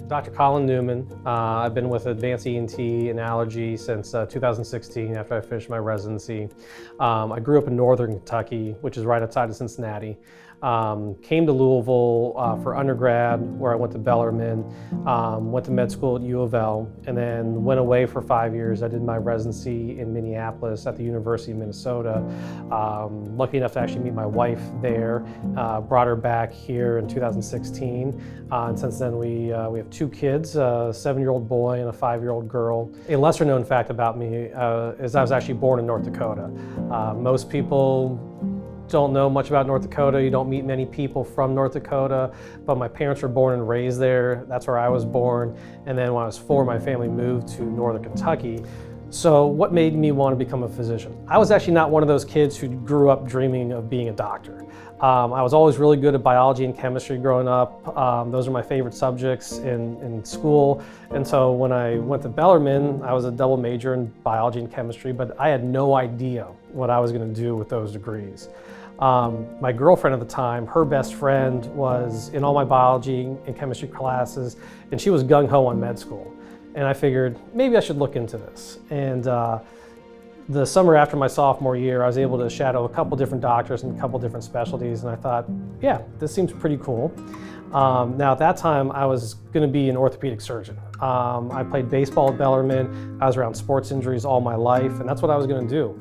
Dr. Colin Neumann. I've been with Advanced ENT and Allergy since 2016 after I finished my residency. I grew up in northern Kentucky, which is right outside of Cincinnati. Came to Louisville for undergrad, where I went to Bellarmine, went to med school at U of L, and then went away for 5 years. I did my residency in Minneapolis at the University of Minnesota. Lucky enough to actually meet my wife there, brought her back here in 2016, and since then we have 2 kids, a 7-year-old boy and a 5-year-old girl. A lesser known fact about me is I was actually born in North Dakota. Most people don't know much about North Dakota. You don't meet many people from North Dakota, but my parents were born and raised there. That's where I was born. And then when I was 4, my family moved to northern Kentucky. So what made me want to become a physician? I was actually not one of those kids who grew up dreaming of being a doctor. I was always really good at biology and chemistry growing up. Those are my favorite subjects in school. And so when I went to Bellarmine, I was a double major in biology and chemistry, but I had no idea what I was going to do with those degrees. My girlfriend at the time, her best friend was in all my biology and chemistry classes, and she was gung-ho on med school. And I figured maybe I should look into this. And the summer after my sophomore year, I was able to shadow a couple different doctors in a couple different specialties, and I thought, yeah, this seems pretty cool. Now at that time, I was going to be an orthopedic surgeon. I played baseball at Bellarmine. I was around sports injuries all my life, and that's what I was going to do.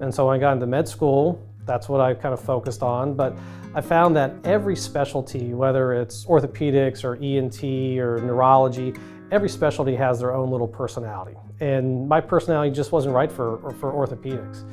And so when I got into med school, that's what I kind of focused on, but I found that every specialty, whether it's orthopedics or ENT or neurology, every specialty has their own little personality. And my personality just wasn't right for orthopedics.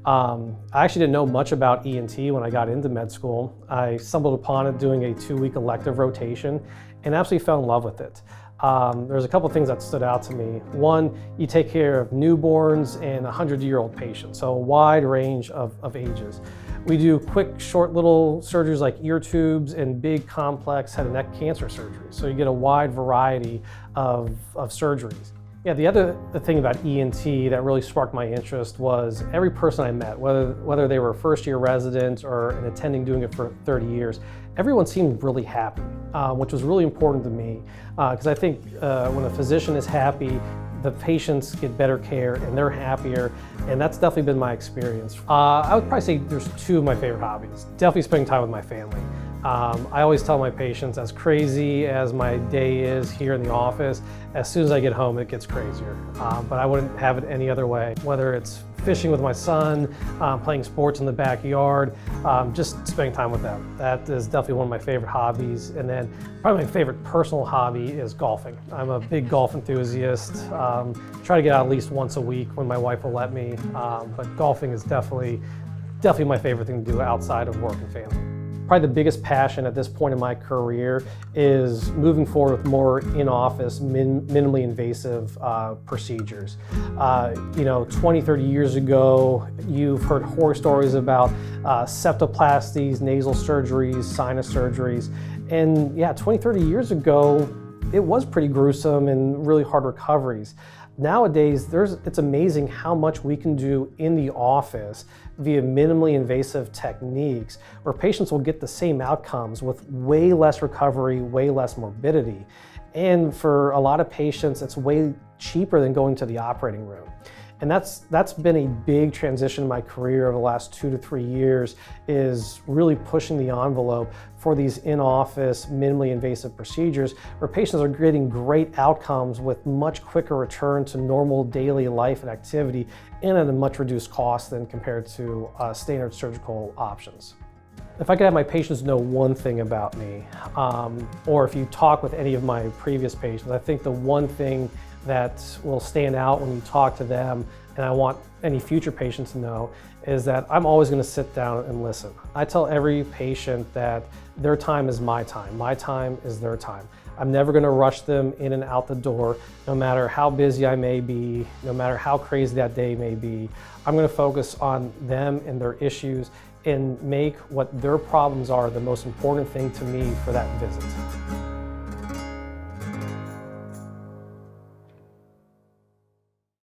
I actually didn't know much about ENT when I got into med school. I stumbled upon it doing a 2-week elective rotation and absolutely fell in love with it. There's a couple things that stood out to me. One, you take care of newborns and 100-year-old patients, so a wide range of ages. We do quick, short little surgeries like ear tubes and big, complex head and neck cancer surgeries. So you get a wide variety of surgeries. Yeah, the other thing about ENT that really sparked my interest was every person I met, whether they were a first-year resident or an attending doing it for 30 years, everyone seemed really happy, which was really important to me, because I think when a physician is happy, the patients get better care and they're happier, and that's definitely been my experience. I would probably say there's 2 of my favorite hobbies. Definitely spending time with my family. I always tell my patients, as crazy as my day is here in the office, as soon as I get home it gets crazier. But I wouldn't have it any other way. Whether it's fishing with my son, playing sports in the backyard, just spending time with them. That is definitely one of my favorite hobbies. And then probably my favorite personal hobby is golfing. I'm a big golf enthusiast. Try to get out at least once a week when my wife will let me. But golfing is definitely my favorite thing to do outside of work and family. Probably the biggest passion at this point in my career is moving forward with more in-office, minimally invasive procedures. 20, 30 years ago, you've heard horror stories about septoplasties, nasal surgeries, sinus surgeries. And yeah, 20, 30 years ago, it was pretty gruesome and really hard recoveries. Nowadays, it's amazing how much we can do in the office via minimally invasive techniques where patients will get the same outcomes with way less recovery, way less morbidity. And for a lot of patients, it's way cheaper than going to the operating room. And that's been a big transition in my career over the last 2 to 3 years, is really pushing the envelope for these in-office, minimally invasive procedures where patients are getting great outcomes with much quicker return to normal daily life and activity and at a much reduced cost than compared to standard surgical options. If I could have my patients know one thing about me, or if you talk with any of my previous patients, I think the one thing that will stand out when you talk to them, and I want any future patients to know, is that I'm always going to sit down and listen. I tell every patient that their time is my time is their time. I'm never going to rush them in and out the door, no matter how busy I may be, no matter how crazy that day may be. I'm going to focus on them and their issues and make what their problems are the most important thing to me for that visit.